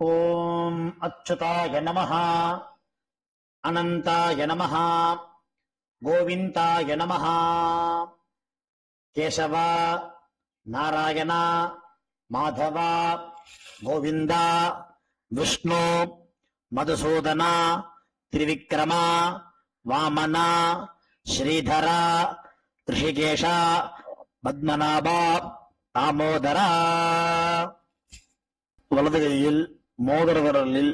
ஓம் அச்சுதாய நமஹ, அனந்தாய நமஹ, கோவிந்தாய நமஹ. கேசவ, நாராயண, மாதவ, கோவிந்தா, விஷ்ணு, மதுசூதன, திரிவிக்ரம, வாமன, ஸ்ரீதர, ரிஷிகேஷ, பத்மநாப, தாமோதரா. வலது கையில் மோதிர விரலில்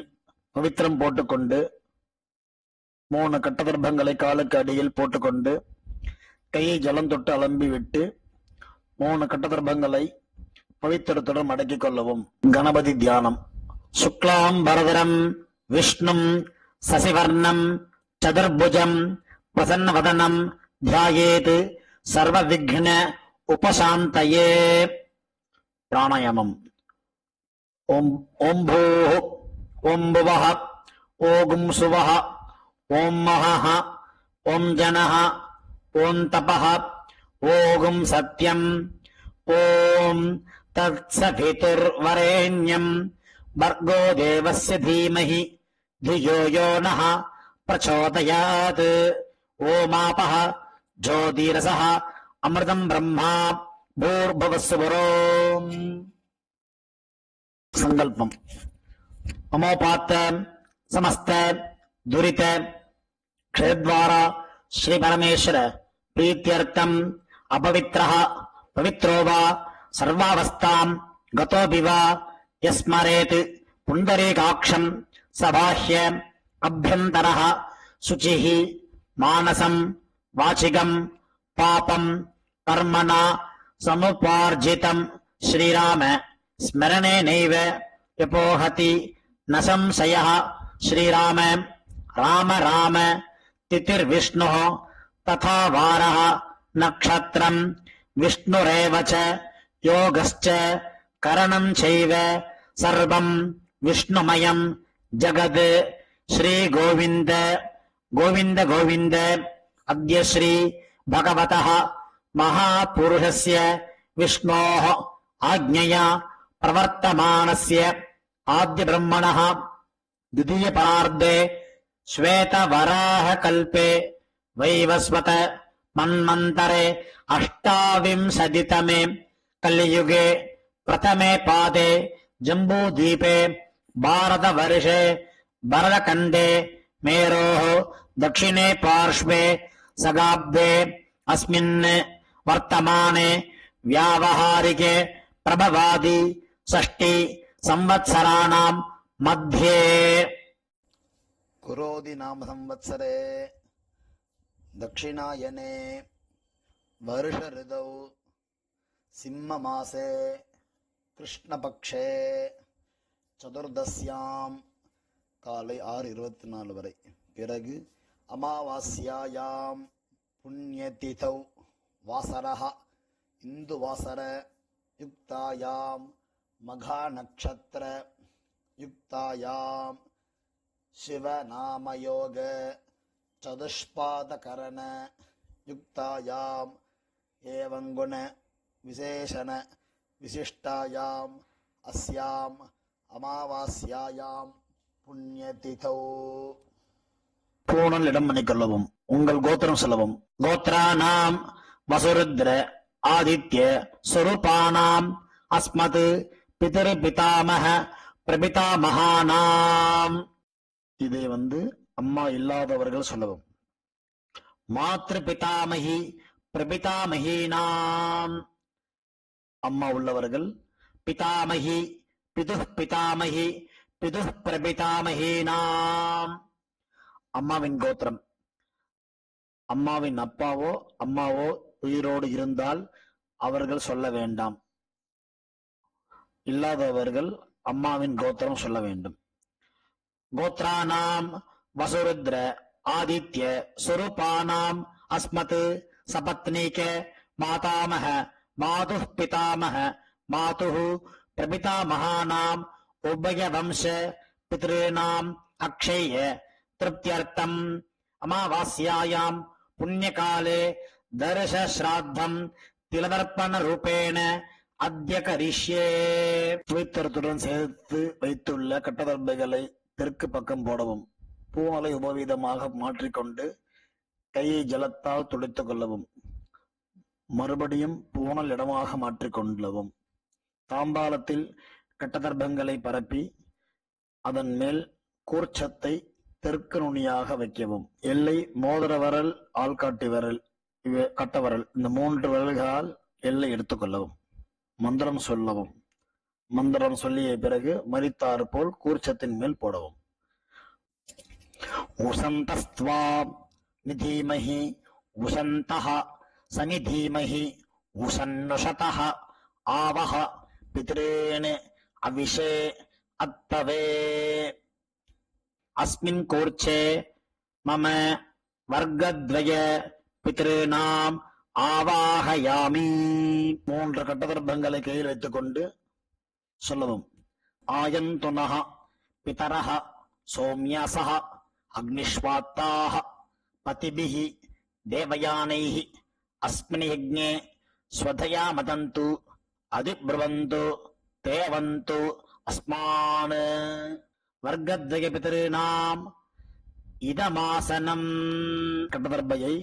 பவித்திரம் போட்டுக்கொண்டு 3 கட்டதர்ப்பங்களை காலுக்கு அடியில் போட்டுக்கொண்டு கையை ஜலம் தொட்டு அலம்பி விட்டு 3 கட்டதர்ப்பங்களை பவித்திரத்துடன் மடக்கிக் கொள்ளவும். கணபதி தியானம். சுக்லாம் பரதரம் விஷ்ணும் சசிவர்ணம் சதுர்புஜம் பிரசன்னவதனம் தியாயேத் சர்வ விக்ன உபசாந்தயே. பிராணாயாமம். ஓம் ஓம் பூः ஓம் புவः ஓம் சுவः ஓம் மஹः ஓம் ஜனः ஓம் தபः ஓம் சத்யம் ஓம் தத்சவிதுர்வரேண்யம் भर्गो देवस्य धीमहि धियो यो नः प्रचोदयात्. ओमापः ज्योतिरसः अमृतं ब्रह्मा भूर्भुवस्सुवरोम्. संकल्पम. ममोपात्त समस्त दुरित क्षयद्वारा श्री परमेश्वर प्रीत्यर्थम अपवित्रः पवित्रो वा सर्वावस्थां गतोऽपि वा यस्मरेत् पुण्डरीकाक्षं सबाह्य अभ्यन्तरः शुचिः मानसं वाचिकं पापं कर्मणा समुपार्जितं श्रीराम स्मरणेनैव व्यपोहति न संशयः. श्रीराम राम राम तिथिर्विष्णुः तथा वारः नक्षत्रं विष्णुरेव च योगश्च करणं चैव सर्वं विष्णुमयं जगत्. श्री गोविंद गोविंद गोविंद. अद्य श्री भगवतः महापुरुषस्य विष्णोः आज्ञया प्रवर्तमानस्य आद्य ब्रह्मणः द्वितीय परार्धे श्वेतवराह कल्पे वैवस्वत मन्वन्तरे अष्टाविंशतितमे कलियुगे प्रथमे पादे जम्बूद्वीपे भारतवर्षे भरतखण्डे मेरोः दक्षिणे पार्श्वे सगाब्दे अस्मिन् वर्तमाने व्यावहारिके प्रभवादि षष्टि संवत्सराणां मध्ये कुरोदि नाम संवत्सरे दक्षिणायने वर्ष ऋतौ सिंह मासे कृष्णपक्षे चतुर्दश्यां காலை 6:24 வரை. பிறகு அமாவாஸ்யாயாம் புண்ணியதிதௌ வாசரஹ இந்து வாசர யுக்தாயாம் மகா நக்ஷத்ர யுக்தாயாம் சிவநாமயோக சதுஷ்பாதகரண யுக்தாயாம் ஏவங்குண விசேஷண விசிஷ்டாயாம் அஸ்யாம் அமாவாஸ்யாயாம் புண்ணியதிதௌ. பூணல் இடம் பண்ணிக்கொள்ளவும். உங்கள் கோத்திரம் சொல்லவும். கோத்ரானாம் வசுருத்ர ஆதித்ய ஸ்வரூபானாம் அஸ்மத் பிதர் பிதாமக பிரபிதாமகானாம். இதை அம்மா இல்லாதவர்கள் சொல்லவும். மாத்ரு பிதாமகி பிரபிதாமகீனாம். அம்மா உள்ளவர்கள் பிதாமகி பிதுஹ் பிதாமகி பிதுஹ் பிரபிதாமகீனாம். அம்மாவின் கோத்திரம். அம்மாவின் அப்பாவோ அம்மாவோ உயிரோடு இருந்தால் அவர்கள் சொல்ல வேண்டாம். இல்லாதவர்கள் அம்மாவின் கோத்திரம் சொல்ல வேண்டும். கோத்ரானாம் வசுருத்ர ஆதித்ய ஸ்வரூபானாம் அஸ்மத் சபத்னீக மாதாமக மாதுஹ் பிதாமக மாதுஹ் பிரபிதாமகானாம் உபய வம்ச பித்ருணாம் அக்ஷய திருப்தியர்த்தம் அமாவாஸ்யாயாம் புண்ணியகாலே தர்ஷ ஸ்ராத்தம் திலதர்ப்பண ரூபேண அத்ய கரிஷ்யே. துவைத்தரத்துடன் சேர்த்து வைத்துள்ள கட்டதர்பைகளை தெற்கு பக்கம் போடவும். பூனலை உபவீதமாக மாற்றிக்கொண்டு கையை ஜலத்தால் துடைத்துக் கொள்ளவும். மறுபடியும் பூனல் இடமாக மாற்றிக்கொள்ளவும். தாம்பாலத்தில் கட்டதர்பங்களை பரப்பி அதன் மேல் கூர்ச்சத்தை தெற்கு நுனியாக வைக்கவும். எல்லை மோதிர விரல், ஆள்காட்டி விரல், கட்டவரல், இந்த 3 விரல்களால் எல்லை எடுத்துக்கொள்ளவும். மந்திரம் சொல்லவும். மந்திரம் சொல்லிய பிறகு மரித்தாறு போல் கூர்ச்சத்தின் மேல் போடவும். உசந்தஸ்த்வா நிதீமஹி உசந்தஹ சநிதீமஹி உசன்னுஷதஹ ஆவஹ பித்ரேன் அவிஷே அத்தவே. அஸ்மின் கூர்ச்சே மம வர்க்கத்வய பித்ருநாம் ஆவாஹயாமி. 3 கட்டதர்பங்களை கையில் வைத்துக் கொண்டு சொல்லவும். ஆயந்துனஹ பிதரஹ சோம்யாசஹ அக்னிஷ்வாத்தாஹ பதிபிஹி தேவயானைஹி அஸ்மின் யஜ்ஞே ஸ்வதயா மதந்து அதிப்ருவந்து தேவந்து அஸ்மான். வர்க்கத்வய பிதॄணாம் இதமாசனம். கட்டதர்பையை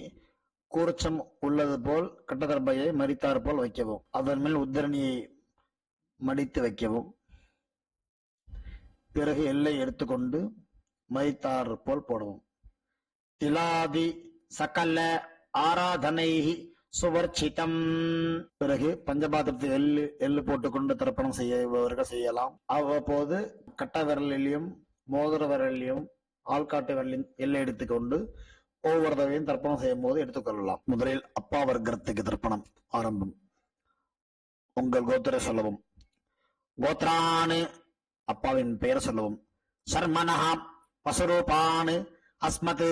கூர்ச்சம் உள்ளது போல் கட்டதர்பையை மரித்தார் போல் வைக்கவும். அதன் மேல் உத்தரணியை மடித்து வைக்கவும். பிறகு எல்லை எடுத்துக்கொண்டு மரித்தார் போல் போடவும். திலாதி சகல ஆராதனை சுவர்ச்சிதம். பிறகு பஞ்சபாத்திரத்தை எள்ளு போட்டுக்கொண்டு தர்ப்பணம் செய்யவர்கள் செய்யலாம். அவ்வப்போது கட்ட விரலிலும் மோதிர விரலிலும் ஆள்காட்டு விரலின் எல்லை எடுத்துக்கொண்டு ஒவ்வொரு தடவையும் தர்ப்பணம் செய்யும் போது எடுத்துக்கொள்ளலாம். முதலில் அப்பா வர்க்கத்துக்கு தர்ப்பணம் ஆரம்பம். உங்கள் கோத்திர சொல்லவும். கோத்ரானு அப்பாவின் பெயர் சொல்லவும். சர்மனஹா பசுரூபான் அஸ்மத்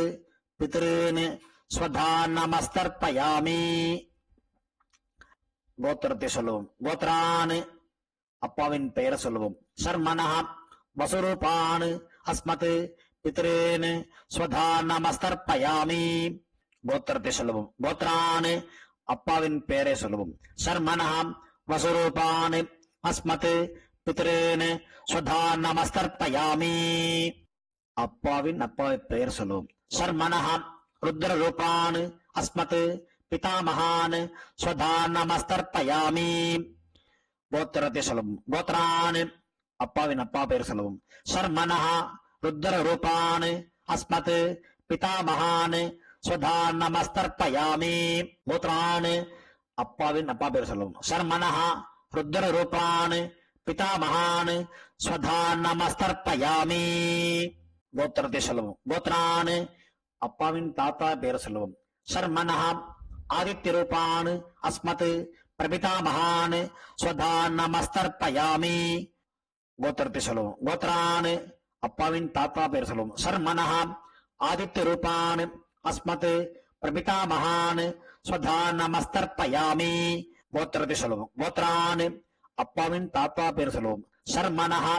பித்ருன் ஸ்வதானமஸ்தர்ப்பயாமி. கோத்திரத்தை சொல்லவும். கோத்ரான் அப்பாவின் பெயர் சொல்லவும். சர்மனஹா வசுரூபான் அஸ்மத் பித்ருன் ஸ்வதானமஸ்தர்ப்பயாமி. கோத்திரத்தை சொல்லவும். கோத்ரான் அப்பாவின் பெயரை சொல்லவும். சர்மனஹா வசுரூபான் அஸ்மத் பித்ருன் ஸ்வதானமஸ்தர்ப்பயாமி. அப்பாவின் பெயர் சொல்லவும். சர்மனஹா ருத்ர ரூபான் அஸ்மத் பிதாமகான் ஸ்வதானமஸ்தர்ப்பயாமி. கோத்திரத்தை சொல்லவும். கோத்ரான் அப்பாவின் பெயர் சொல்லவும். சர்மனஹா ருத்ர ரூபான் அஸ்மத் பிதாமகான் ஸ்வதானமஸ்தர்ப்பயாமி. கோத்ரான் அப்பாவின் பெயர் சொல்லவும். சர்மனஹா ருத்ர ரூபான் பிதாமகான் ஸ்வதானமஸ்தர்ப்பயாமி. கோத்திரத்தை சொல்லவும். கோத்ரான் அப்பாவின் தாத்தா பெயர் சொல்லவும். சர்மனஹா ஆதித்ய ரூபான் அஸ்மத் பிரபிதாமகான் ஸ்வதானமஸ்தர்ப்பயாமி. கோத்திரத்தை சொல்லவும். கோத்ரான் அப்பாவின் தாத்தா பெயர் சொல்லவும். சர்மனஹா ஆதித்ய ரூபான் அஸ்மத் பிரபிதாமகான் ஸ்வதானமஸ்தர்ப்பயாமி. கோத்திரத்தை சொல்லவும். கோத்ரான் அப்பாவின் தாத்தா பெயர் சொல்லவும். சர்மனஹா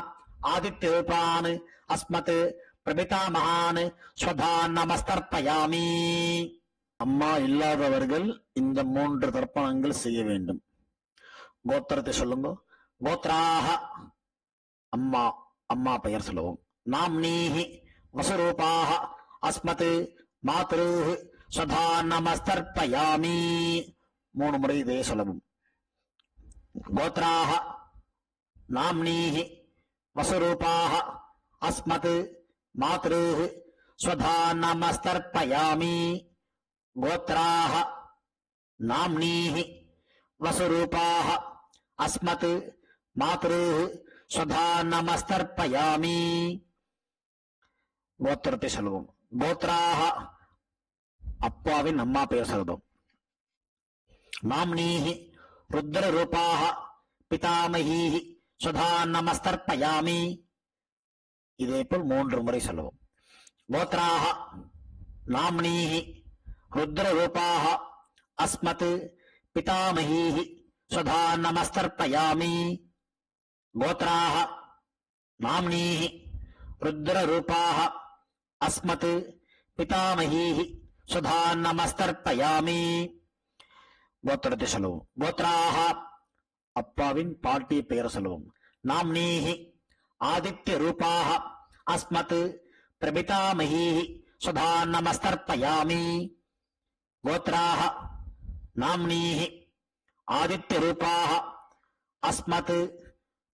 ஆதித்ய ரூபான் அஸ்மத் பிரபிதாமகான் ஸ்வதானமஸ்தர்ப்பயாமி. அம்மா இல்லாதவர்கள் இந்த 3 தர்ப்பணங்கள் செய்ய வேண்டும். கோத்திரத்தை சொல்லுங்க. கோத்ராஹ அம்மா பெயர் சொல்லவும். நாம்னீஹி வசுரூபாஹ அஸ்மத் மாத்ருஹ் ஸ்வதானமஸ்தர்ப்பயாமி. 3 முறை இதே சொல்லவும். கோத்ராஹ நாம்னீஹி வசுரூபாஹ அஸ்மத் மாத்ருஹ் ஸ்வதானமஸ்தர்ப்பயாமி. கோத்ராஹ நாம்னீஹி வசுரூபாஹ அஸ்மத் மாத்ருஹ் ஸ்வதானமஸ்தர்ப்பயாமி. கோத்திரத்தை சொல்லுவோம். கோத்ராஹ அப்பாவின் பெயர் சொல்லுவோம். நாம்னீஹி ருத்ர ரூபாஹ பிதாமஹீஹி ஸ்வதானமஸ்தர்ப்பயாமி. இதேபோல் 3 முறை சொல்லுவோம். கோத்ராஹ நாம்னீஹி ருத்ர ரூபாஹ அஸ்மத் பிதாமஹீஹி ஸ்வதானமஸ்தர்ப்பயாமி. கோத்ராஹ நாம்னீஹி ருத்ர ரூபாஹ அஸ்மத் பிதாமஹீஹி ஸ்வதானமஸ்தர்ப்பயாமி. கோத்திரத்தை சொல்லுவோம். கோத்ராஹ அப்பாவின் பாட்டி பெயர் சொல்லுவோம். நாம்னீஹி ஆதித்ய ரூபாக அஸ்மத் பிரபிதாமஹீஹி சுதா நமஸ்தர்ப்பயாமி. கோத்ராக நாம்னீஹி ஆதித்ய ரூபாக அஸ்மத்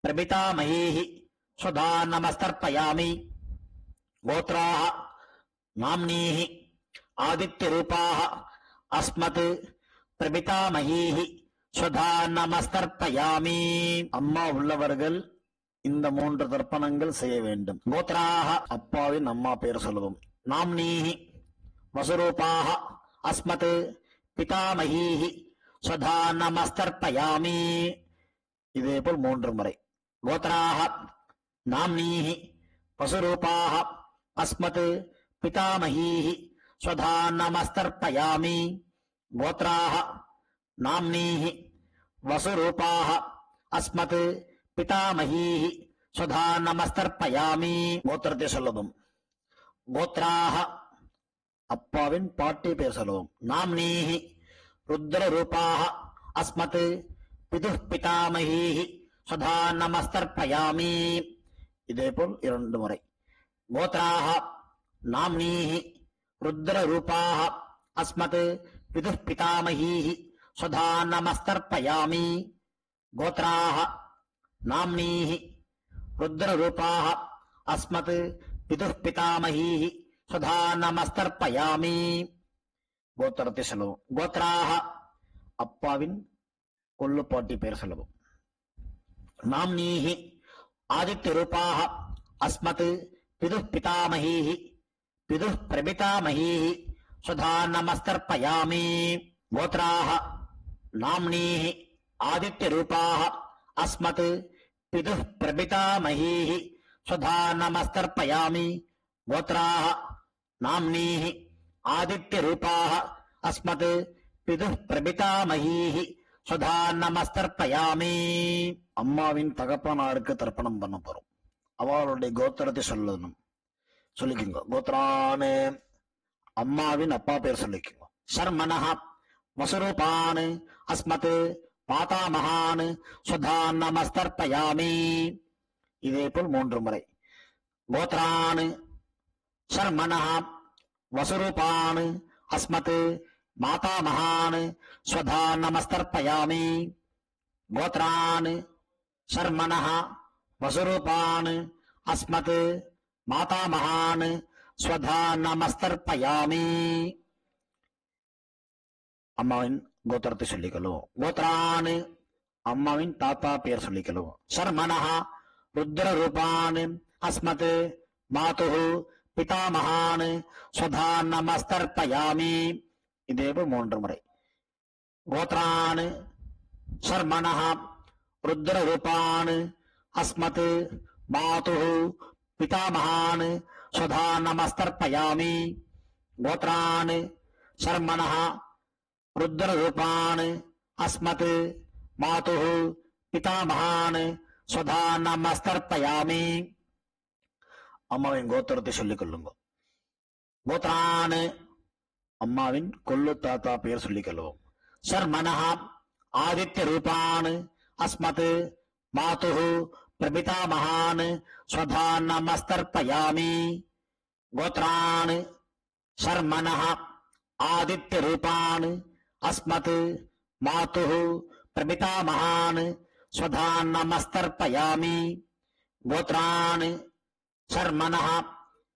பிரபிதாமஹீஹி சுதா நமஸ்தர்ப்பயாமி. கோத்ராக நாம்னீஹி ஆதித்ய ரூபாக அஸ்மத் பிரபிதாமஹீஹி சுதா நமஸ்தர்ப்பயாமி. அம்மா உள்ளவர்கள் இந்த 3 தர்ப்பணங்கள் செய்ய வேண்டும். கோத்ராக அப்பாவின் அம்மா பெயர் சொல்லுவோம். நாம்னீஹி வசுரூபாக அஸ்மத் பிதாமஹீஹி சுதா நமஸ்தர்ப்பயாமி. இதேபோல் 3 முறை. கோத்ராக நாம்னீஹி வசுரூபாக அஸ்மத் பிதாமஹீஹி சுதா நமஸ்தர்ப்பயாமி. கோத்ராக நாம்னீஹி வசுரூபாக அஸ்மத் பிதாமஹீஹி சுதா நமஸ்தர்ப்பயாமி. கோத்திரத்தை சொல்லவும். கோத்ராக அப்பாவின் பாட்டி பெயர் சொல்லவும். நாம்னீஹி ருத்ர ரூபாக அஸ்மத் பிதுஹ் பிதாமஹீஹி சுதா நமஸ்தர்ப்பயாமி. இதேபோல் 2 முறை. கோத்ராக நாம்னீஹி ருத்ர ரூபாக அஸ்மத் பிதுஹ் பிதாமஹீஹி சுதா நமஸ்தர்ப்பயாமி. கோத்ராக நாம்னீஹி ருத்ர ரூபாக அஸ்மத் பிதுஹ் பிதாமஹீஹி சுதா நமஸ்தர்ப்பயாமி. கோத்திரத்தை சொல்லவும். கோத்ராக அப்பாவின் கொள்ளுப்பாட்டி பெயர் சொல்லவும். நாம்னீஹி ஆதித்ய ரூபாக அஸ்மத் பிதுஹ் பிதாமஹீஹி பிதுஹ் பிரபிதாமஹீஹி சுதா நமஸ்தர்ப்பயாமி. கோத்ராக நாம்னீஹி ஆதித்ய ரூபாக அஸ்மத் பிதுஹ் பிரபிதாமஹீஹி சுதா நமஸ்தர்ப்பயாமி. கோத்ராக நாம்னீஹி ஆதித்ய ரூபாக அஸ்மத் பிதுஹ் பிரபிதாமஹீஹி சுதா நமஸ்தர்ப்பயாமி. அம்மாவின் தகப்பனாருக்கு தர்ப்பணம் பண்ண போறோம். அவளுடைய கோத்திரத்தை சொல்லணும். சொல்லிக்கோங்க. கோத்ரானு அம்மாவின் அப்பா பேர் சொல்லிக்கோங்க. சர்மனஹ வசுரூபான் அஸ்மத் மாதாமகான் சுதா நமஸ்தர்ப்பயாமி. இதேபோல் 3 முறை. கோத்ரான் சர்மனஹ வசுரூபான் அஸ்மத் மாதாமகான் சுதா நமஸ்தர்ப்பயாமி. கோத்ரான் சர்மனஹ வசுரூபான் அஸ்மத் மாதாமகான் சுதா நமஸ்தர்ப்பயாமி. அம்மாவின் கோத்திரத்தை சொல்லிக்கலும். கோத்ரான் அம்மாவின் தாத்தா பெயர் சொல்லிக்கலும். சர்மனஹ ருத்ர ரூபான் அஸ்மத் மாதுஹு பிதாமகான் சுதா நமஸ்தர்ப்பயாமி. இதேபோல் 3 முறை. கோத்ரான் சர்மனஹ ருத்ர ரூபான் அஸ்மத் மாதுஹு பிதாமகான் சுதா நமஸ்தர்ப்பயாமி. கோத்ரான் சர்மனஹ ருத்ர ரூபான் அஸ்மத் மாதுஹு பிதாமகான் சுதா நமஸ்தர்ப்பயாமி. அம்மாவின் கோத்திரத்தை சொல்லிக் கொள்ளுங்க. கோத்ரான் அம்மாவின் கொள்ளு தாத்தா பெயர் சொல்லிக் கொள்வோம். சர்மனஹ ஆதித்ய ரூபான் அஸ்மத் மாதுஹு பிரபிதாமகான் சுதா நமஸ்தர்ப்பயாமி. கோத்ரான் சர்மனஹ ஆதித்ய ரூபான் அஸ்மத் மாதுஹு பிரபிதாமகான் சுதா நமஸ்தர்ப்பயாமி. கோத்ரான் சர்மனஹ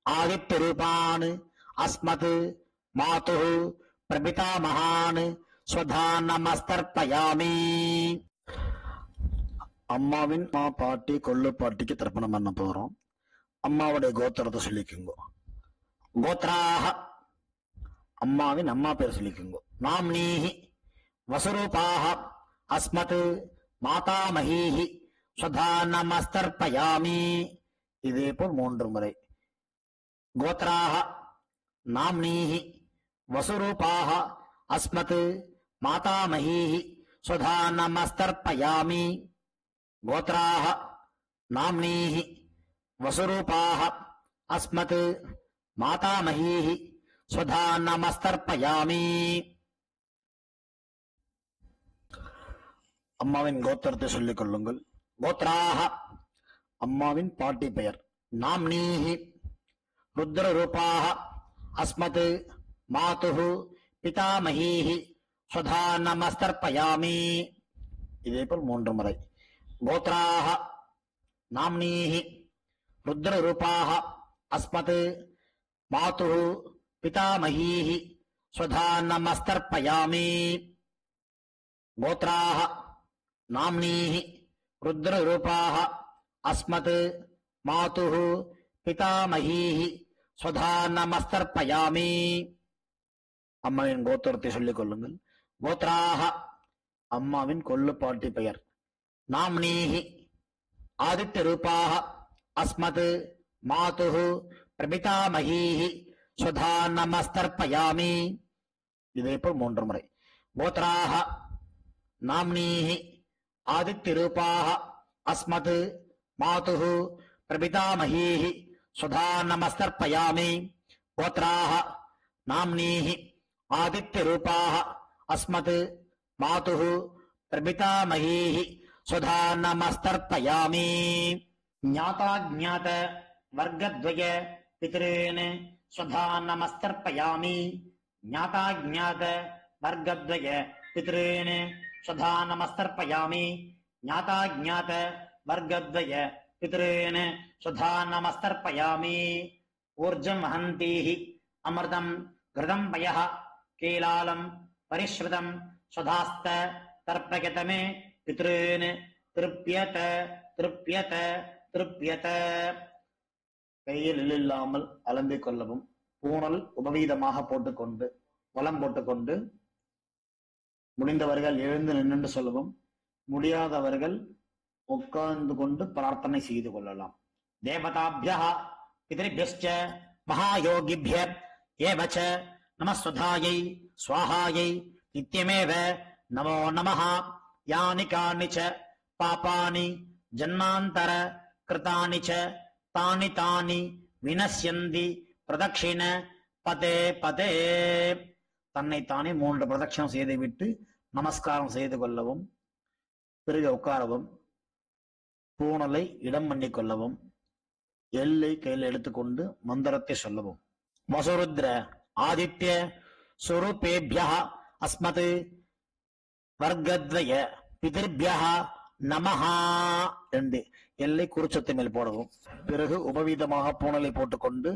ஆதித்ய ரூபான் அஸ்மத் மாதுஹு பிரபிதாமகான் சுதா நமஸ்தர்ப்பயாமி. அம்மாவின் பாட்டி கொள்ளு பாட்டிக்கு தர்ப்பணம் பண்ண போறோம். அம்மாவுடைய கோத்திரத்தை சொல்லிக்குங்க. கோத்ராக அம்மாவின் அம்மா பேர் சொல்லிக்குங்க. நாம்னீஹி வசுரூபாக அஸ்மத் மாதாமஹீஹி சுதா நமஸ்தர்ப்பயாமி. இதேபோல் 3 முறை. கோத்ராக நாம்னீஹி வசுரூபாக அஸ்மத் மாதாமஹீஹி சுதா நமஸ்தர்ப்பயாமி. கோத்ராக நாம்னீஹி வசுரூபாக அஸ்மத் மாதாமஹீஹி சுதா நமஸ்தர்ப்பயாமி. அம்மாவின் கோத்திரத்தை சொல்லிக் கொள்ளுங்கள். கோத்ராஹ அம்மாவின் பாட்டி பெயர். நாம்னீஹி ருத்ர ரூபாஹ அஸ்மத் மாதுஹு பிதாமஹீஹி ஸ்வதா நமஸ்தர்ப்பயாமி. இதேபோல் 3 முறை. கோத்ராஹ நாம்னீஹி ருத்ர ரூபாஹ அஸ்மத் மாதுஹு பிதாமஹீஹி ஸ்வதா நமஸ்தர்ப்பயாமி. கோத்ராஹ நாம்னீஹி ருத்ர ரூபாஹ அஸ்மத் மாதுஹு பிதாமஹீஹி ஸ்வதா நமஸ்தர்ப்பயாமி. அம்மாவின் கோத்திரத்தை சொல்லிக் கொள்ளுங்கள். கோத்ராஹ அம்மாவின் கொள்ளுப்பாட்டி பெயர். நாம்னீஹி ஆதித்ய ரூபாஹ அஸ்மத் மாதுஹு பிரபிதாமஹீஹி ஸ்வதா நமஸ்தர்ப்பயாமி. இதேபோல் 3 முறை. கோத்ராஹ நாம்னீஹி ஆதித்ய ரூபாஹ அஸ்மத் மாதுஹு பிரபிதாமஹீஹி ஸ்வதா நமஸ்தர்ப்பயாமி. கோத்ராஹ நாம்னீஹி ஆதித்ய ரூபாஹ அஸ்மத் மாதுஹு பிரபிதாமஹீஹி ஸ்வதா நமஸ்தர்ப்பயாமி. ஞாதாஜ்ஞாத வர்க்கத்வய பித்ரேன் ஸ்வதா நமஸ்தர்ப்பயாமி. ஞாதாஜ்ஞாத வர்க்கத்வய பித்ரேன் ஸ்வதா நமஸ்தர்ப்பயாமி. ஞாதாஜ்ஞாத வர்க்கத்வய பித்ரேன் ஸ்வதா நமஸ்தர்ப்பயாமி. ஊர்ஜம் ஹந்தீஹி அமிர்தம் கிருதம் பயः கீலாலம் பரிஷ்ருதம் ஸ்வதாஸ்த தர்ப்பயதமே பித்ரேன் திருப்யத திருப்யத திருப்யத. கையில் இல்லாமல் அலம்பிக் கொள்ளவும். பூணல் உபவீதமாக போட்டுக்கொண்டு வலம் போட்டுக்கொண்டு முடிந்தவர்கள் எழுந்து நின்று சொல்லவும். முடியாதவர்கள் உட்கார்ந்து கொண்டு பிரார்த்தனை செய்து கொள்ளலாம். தேவதாபியः பிதரிபியஸ்ச மகாயோகிபிய ஏவச நமஸ்வதாயை ஸ்வாஹாயை நித்யமேவ நமோ நமः. யானி கானி ச பாபானி ஜன்மாந்தர கிருதானி ச தானி தானி வினஸ்யந்தி பிரதக்ஷிண பதே பதே. தன்னைத்தானே 3 பிரதட்சணம் செய்துவிட்டு நமஸ்காரம் செய்து கொள்ளவும். பிறகு உட்காரவும். பூணலை இடம் பண்ணிக் கொள்ளவும். எல்லை கையில் எடுத்துக்கொண்டு மந்திரத்தை சொல்லவும். வசுருத்ர ஆதித்ய சுரூபேபியः அஸ்மத் வர்க்கத்வய பிதர்பியः நமஹ. 2 எல்லை குறிச்சத்தை மேல் போடவும். பிறகு உபவீதமாக பூணலை போட்டுக்கொண்டு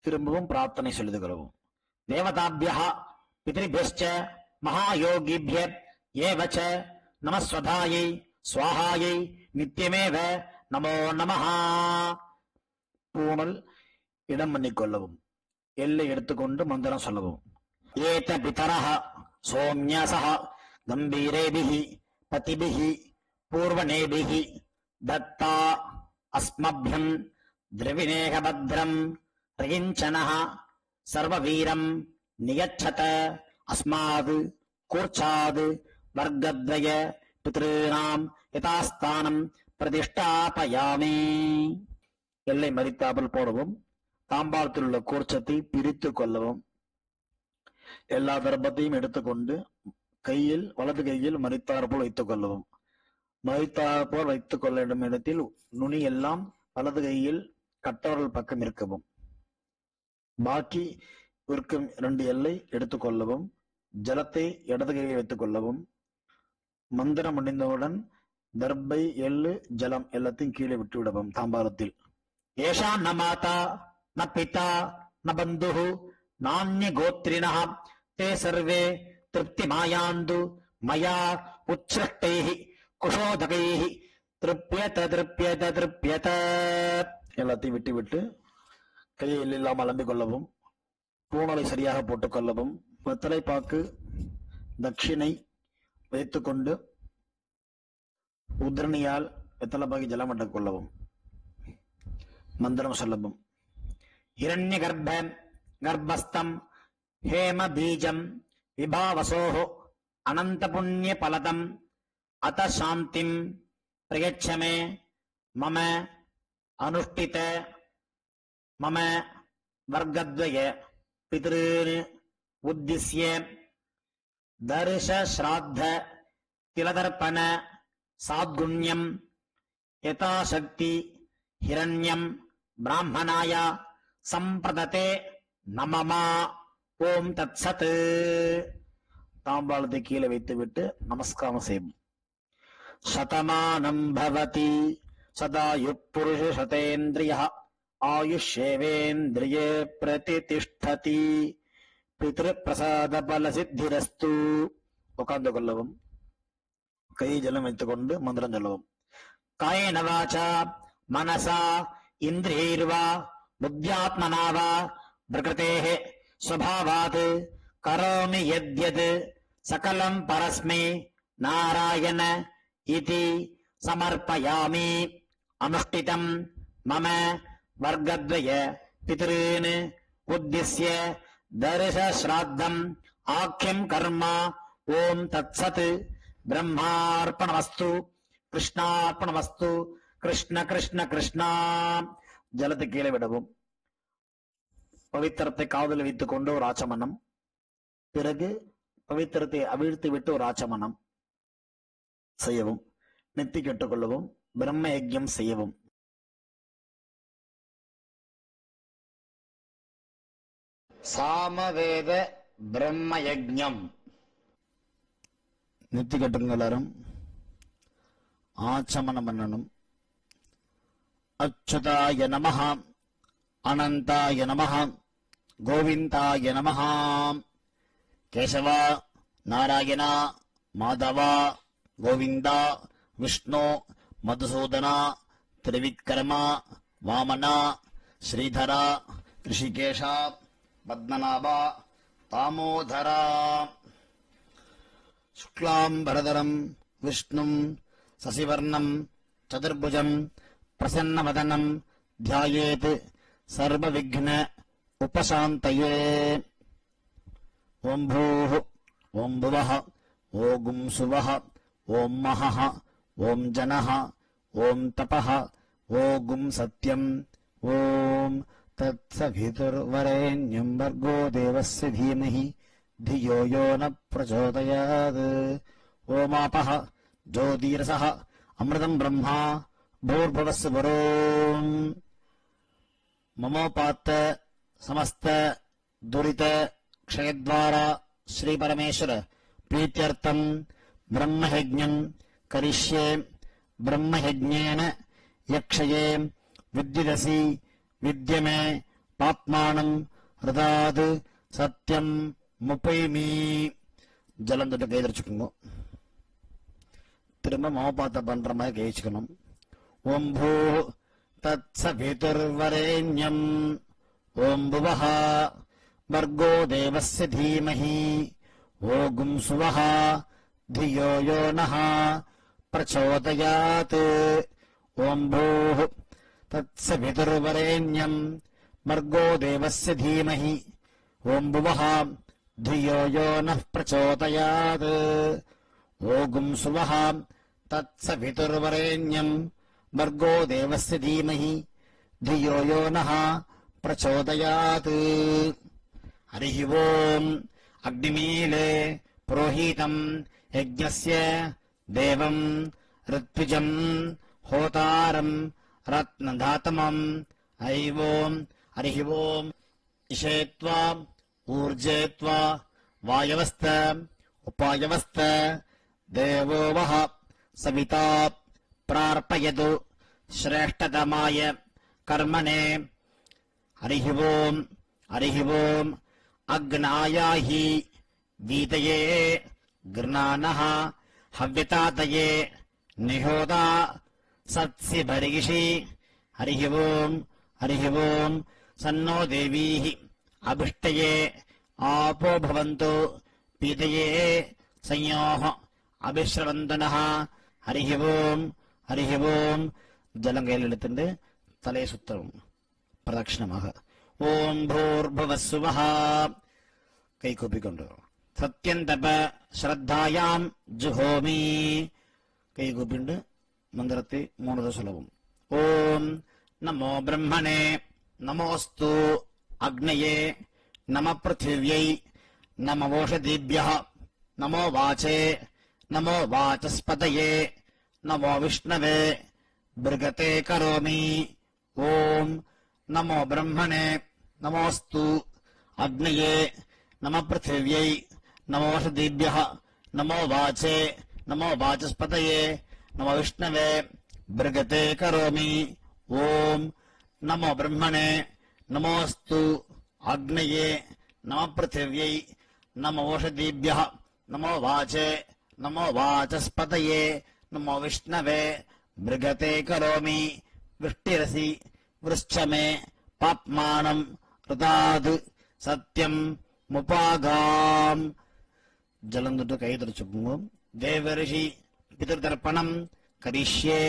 திரும்பவும் பிரார்த்தனை செய்து கொள்ளவும். தேவதாபியः பிதரிபியஸ்ச மகாயோகிபிய ஏவச நமஸ்வதாயை ஸ்வாஹாயை நித்யமேவ நமோ நமः. பூணல் இடம் பண்ணிக் கொள்ளவும். எல்லை எடுத்துக்கொண்டு மந்திரம் சொல்லவும். ஏத பிதரஹ சோம்யசஹ கம்பீரேபிஹி பதிபிஹி பூர்வணேபிஹி தத்தா அஸ்மப்யம் திரவிணேக பத்ரம் ரயிஞ்சனஹ சர்வவீரம் நியச்சத அஸ்மாத் கூர்ச்சாத் வர்க்கத்வய பித்ருணாம் யதாஸ்தானம் பிரதிஷ்டாபயாமி. எல்லை மறித்தாமல் போடவும். தாம்பாளத்தில் உள்ள கூர்ச்சத்தை பிரித்து கொள்ளவும். எல்லா தர்ப்பத்தையும் எடுத்துக்கொண்டு கையில் வலது கையில் மறித்தாற்போல் வைத்துக் கொள்ளவும். மறித்தாற்போல் வைத்துக் கொள்ள வேண்டும் இடத்தில் நுனி எல்லாம் வலது கையில் கட்டவர்கள் பக்கம் இருக்கவும். பாக்கி இருக்கும் 2 எல்லை எடுத்துக்கொள்ளவும். ஜலத்தை இடது கையில் வைத்துக் கொள்ளவும். மந்திரம் முடிந்தவுடன் தர்பை எள்ளு ஜலம் எல்லாத்தையும் கீழே விட்டு விடவும். தாம்பாளத்தில் ஏஷா ந மாதா ந பிதா ந பந்துஹு நான்ய கோத்ரிணः தே சர்வே திருப்தி மாயாந்து மயா உச்ச்ருஷ்டைஹி குஷோதகைஹி திருப்யத திருப்யத திருப்யத. எல்லாத்தையும் விட்டு விட்டு கையை இல்லாமல் அலம்பிக் கொள்ளவும். பூணலை சரியாக போட்டுக் கொள்ளவும். வெத்தலை பாக்கு தட்சிணை வைத்துக்கொண்டு உத்ரணியால் வெத்தலை பாக்கி ஜலம் அட்டக் கொள்ளவும். மந்திரம் சொல்லவும். இரண்ய கர்ப்ப கர்ப்பஸ்தம் ஹேம பீஜம் விபாவசோஹோ அனந்த புண்ணிய பலதம் அத சாந்திம் பிரயச்சமே மம அனுஷ்டித மம வர்க்கத்வய பித்ருன் உத்திஸ்ய தர்ஷ ஸ்ராத்த திலதர்ப்பண சாத்குண்யம் யதாசக்தி ஹிரண்யம் பிராமணாய சம்பிரததே நமமா. ஓம் தத் சத். தாம்பாளத்தை கீழே வைத்துவிட்டு நமஸ்காரம் செய்யும். சதமானம் பவதி சதாயு புருஷ சதேந்திரிய ஆயுஷேவேந்திரியே பிரதிதிஷ்டதி. பித்ரு பிரசாத பல சித்திரஸ்து. உட்கார்ந்து கொள்ளவும். கை ஜலம் வைத்துக் கொண்டு மந்திரம் சொல்லவும். காயேன வாசா மனசா இந்திரியைர்வா புத்தியாத்மனா வா பிரகிருதேஹ ஸ்வபாவாத் கரோமி யத்யத் சகலம் பரஸ்மை நாராயண இதி சமர்ப்பயாமி. அனுஷ்டிதம் மம வர்க்கத்வய பித்ருன் உத்திஸ்ய தர்ச ஸ்ராத்தம் ஆக்யம் கர்ம. ஓம் தத்சத். பிரம்மார்ப்பணமஸ்து. கிருஷ்ணார்ப்பணமஸ்து. கிருஷ்ண கிருஷ்ண கிருஷ்ணா. ஜலத்தை கீழே விடவும். பவித்திரத்தை காதல் வைத்துக் கொண்டு ஒரு ஆச்சமனம். பிறகு பவித்திரத்தை அவிழ்த்து விட்டு ஒரு ஆச்சமனம் செய்யவும். நெத்தி கெட்டுக்கொள்ளவும். பிரம்ம யஜ்யம் செய்யவும். சாமவேத பிரம்ம யஜ்யம். நெத்தி கட்டுங்க எல்லாரும். ஆச்சமனம் பண்ணணும். அச்சுதாய நமஹ அனந்தாய நமஹ கோவிந்தாய நமஹ. கேசவா நாராயணா மாதவா கோவிந்தா விஷ்ணு மதுசூதனா திரிவிக்ரமா வாமனா ஸ்ரீதரா ரிஷிகேஷா பத்மநாபா தாமோதரா. சுக்லாம்பரதரம் விஷ்ணும் சசிவர்ணம் சதுர்புஜம் பிரசன்னவதனம் த்யாயேத் சர்வவிக்ன உபசாந்தயே. ஓம் பூः ஓம் புவः ஓம் சுவः ஓம் மஹः ஓம் ஜனः ஓம் தபः ஓம் சத்யம். ஓம் தத்சவிதுர்வரேண்யம் வர்கோ தேவஸ்ய தீமஹி धियो यो न प्रचोदयात्. ओमापः ज्योतिरसः अमृतम् ब्रह्मा भूर्भुवस्सु वरोम्. ममोपात्त समस्त दुरित क्षयद्वारा श्री परमेश्वर प्रीत्यर्थम् ब्रह्मयज्ञम् करिष्ये. ब्रह्मयज्ञेन यक्षये विद्युदसि विद्यमे पाप्मानम् हृदात् सत्यम् முப்பைமீ. ஜலம் தொட்டு கைதரிச்சுக்கோங்க. திரும்ப மோபாத்த பண்ற மாதிரி கைச்சிக்கணும். ஓம் பூ தத் சவிதுர்வரேண்யம் ஓம் புவः வர்கோ தேவஸ்ய தீமஹி ஓம் சுவः धियो यो नः प्रचोदयात्. ஓம் பூ தத் சவிதுர்வரேண்யம் வர்கோ தேவஸ்ய தீமஹி ஓம் புவः धियो यो नः प्रचोदयात्. ओम सुवः तत्सवितुर्वरेण्यम् भर्गो देवस्य धीमहि धियो यो नः प्रचोदयात्. हरिः ओम्. अग्निमीले पुरोहितम् यज्ञस्य देवम् ऋत्विजम् होतारम् रत्नधातमम्. ऐवोम्. हरिः ओम्. इषेत्वा ऊर्जेत्वा वायवस्त उपायवस्त देवो वः सविता प्रार्पयतु श्रेष्ठतमाय कर्मणे. हरिः ओम्. हरिः ओम्. अग्नायाहि वीतये गृणानः हव्यतातये निहोदा सत्सि भर्गिषि. हरिः ओम्. हरिः ओम्. सन्नो देवीः अभिष्टये आपो भवन्तु पीतये संयोः अभिश्रवन्तु नः. हरिः ओम्. हरिः ओम्. जलं कैयिल एडुत्तु तलैय सुत्तவும் प्रदक्षिणமாக. ஓம் பூர்புவः சுவः. கை கூப்பிக்கொண்டு சத்யந்தப ஸ்ரத்தாயாம் ஜுஹோமி. கை கூப்பிண்டு மந்திரத்தை 3 தடவை சொல்லவும். ஓம் நமோ பிரம்மணே நமோஸ்து அக்னயே நம பிருथिव्यै நம ஓஷதீभ्यः நமோ வாசே நமோ வாசஸ்பதயே நமோ விஷ்ணவே பிருகதே கரோமி. ஓம் நமோ பிரம்மணே நமோஸ்து அக்னயே நம பிருத்திவ்யை நமோஷதீபியः நமோ வாச்சே நமோ வாசஸ்பதயே நமோ விஷ்ணவே பிருகதே கரோமி. ஓம் நமோ பிரம்மணே நமோஸ்து அக்னயே நம பிருத்திவ்யை நமோ ஓஷதீபியः நமோ வாச்சே நமோ வாசஸ்பதயே நமோ விஷ்ணவே பிருகதே கரோமி. விஷ்டிரசி விருஷ்சமே பாப்மானம் ருதாது சத்யம் முபாகாம். ஜலம் தொட்டு கை தொடச்சுக்கோங்க. தேவரிஷி பிதர்தர்ப்பணம் கரிஷ்யே.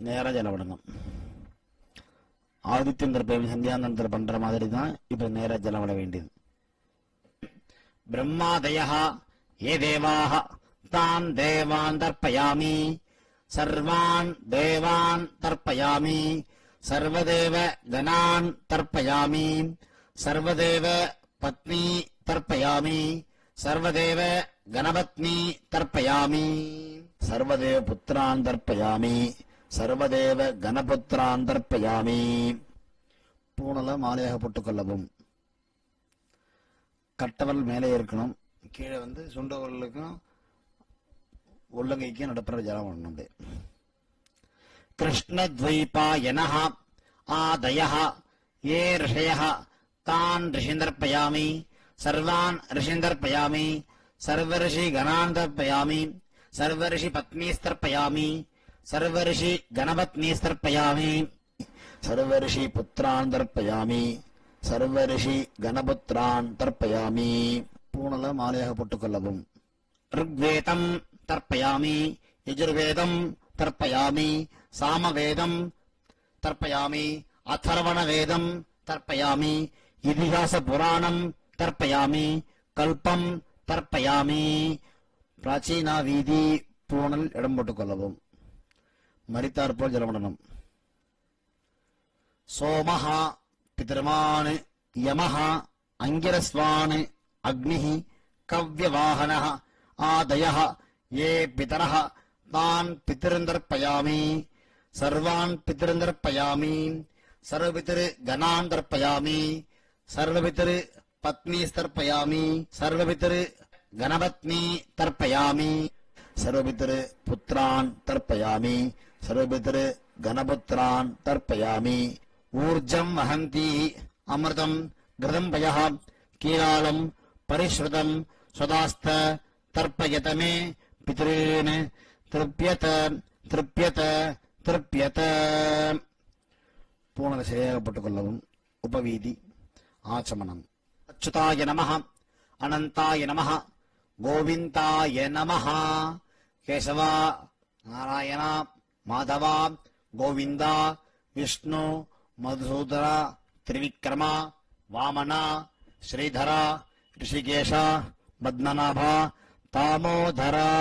நேர ஜலம் விடணும். ஆதித்யம் தர்ப்பணம் சந்தியானந்தர் பண்ற மாதிரி தான் இப்ப நேர ஜலம் விட வேண்டியது. பிரம்மாதயः ஏ தேவாः தான் தேவான் தர்ப்பயாமி. சர்வான் தேவான் தர்ப்பயாமி. சர்வதேவ கணான் தர்ப்பயாமி. சர்வதேவ பத்னி தர்ப்பயாமி. சர்வதேவ கணபத்னி தர்ப்பயாமி. சர்வதேவ புத்திரான் தர்ப்பயாமி. சர்வதேவ கணபுத்திரான் தர்ப்பயாமி. பூணல மாலையாக போட்டுக் கொள்ளவும். கட்டவல் மேலே இருக்கணும். கீழே சுண்டவர்களுக்கும் உள்ளங்கைக்கும் நடுப்புற ஜலம் வரணும். கிருஷ்ணத்வைபாயனः ஆதயः ஏ ரிஷயः தான் ரிஷிந்தர்ப்பயாமி. சர்வான் ரிஷிந்தர்ப்பயாமி. சர்வரிஷி கணான் தர்ப்பயாமி. சர்வரிஷி பத்னீஸ்தர்ப்பயாமி. சர்வரிஷி கணபத்னீஸ்தர்ப்பயாமி. சர்வரிஷி புத்திரான் தர்ப்பயாமி. சர்வரிஷி கணபுத்திரான் தர்ப்பயாமி. பூணல மாலையாக போட்டுக் கொள்ளவும். ருக்வேதம் தர்ப்பயாமி. யஜுர்வேதம் தர்ப்பயாமி. சாமவேதம் தர்ப்பயாமி. அதர்வண வேதம் தர்ப்பயாமி. இதிகாச புராணம் தர்ப்பயாமி. கல்பம் தர்ப்பயாமி. பிராச்சீனா வீதி பூணல் இடம் போட்டுக் கொள்ளவும். மரித்தார் போல் ஜலமடனம். சோமஹ பிதர்மான் யமஹ அங்கிரஸ்வான் அக்னிஹ கவ்யவாஹனஹ ஆதயः ஏ பிதரஹ தான் பிதிருந்தர்ப்பயாமி. சர்வான் பிதிருந்தர்ப்பயாமி. சர்வபிதிரு கணான் தர்ப்பயாமி. சர்வபிதிரு பத்னீஸ்தர்ப்பயாமி. சர்வபிதிரு கணபத்னி தர்ப்பயாமி. சர்வபிதிரு புத்திரான் தர்ப்பயாமி. சர்வபிதிரு கணபுத்திரான் தர்ப்பயாமி. ஊர்ஜம் வஹந்தி அமிர்தம் கிருதம்பயः கீலாலம் பரிஸ்ருதம் ஸ்வதாஸ்த தர்ப்பயத மே பித்ரீன் திருப்யத திருப்யத திருப்யத. பூணலை சரியாகப்பட்டுக் கொள்ளவும். உபவீதி ஆச்சமனம். அச்சுதாய நமः அனந்தாய நமः கோவிந்தாய நமः. கேசவா நாராயணா மாதவா கோவிந்தா விஷ்ணு மதுசூதரா திரிவிக்ரமா வாமனா ஸ்ரீதரா ரிஷிகேஷா பத்மநாபா தாமோதரா.